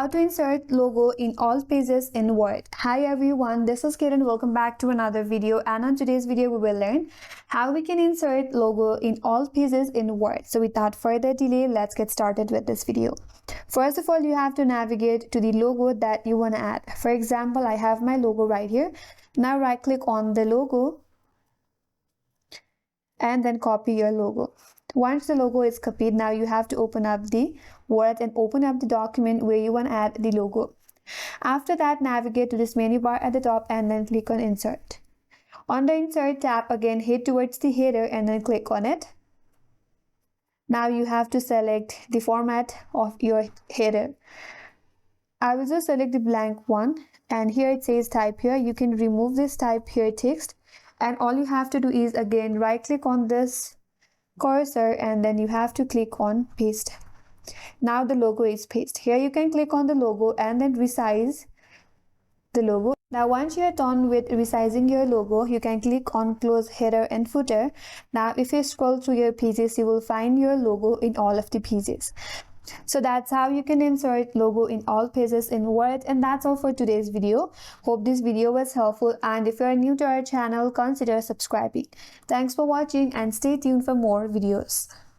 How to insert logo in all pages in Word. Hi everyone, this is Kiran. Welcome back to another video, and on today's video we will learn how we can insert logo in all pages in Word. So without further delay, let's get started with this video. First of all, you have to navigate to the logo that you want to add. For example, I have my logo right here. Now right click on the logo and then copy your logo. Once the logo is copied, now you have to open up the Word and open up the document where you want to add the logo. After that, navigate to this menu bar at the top and then click on Insert. On the Insert tab, again head towards the header and then click on it. Now you have to select the format of your header. I will just select the blank one, and here it says type here. You can remove this type here text, and all you have to do is again right click on this cursor and then you have to click on paste. Now the logo is pasted. Here you can click on the logo and then resize the logo. Now once you are done with resizing your logo, you can click on close header and footer. Now if you scroll through your pages, you will find your logo in all of the pages. So that's how you can insert logo in all pages in Word, and that's all for today's video. Hope this video was helpful, and if you are new to our channel, consider subscribing. Thanks for watching and stay tuned for more videos.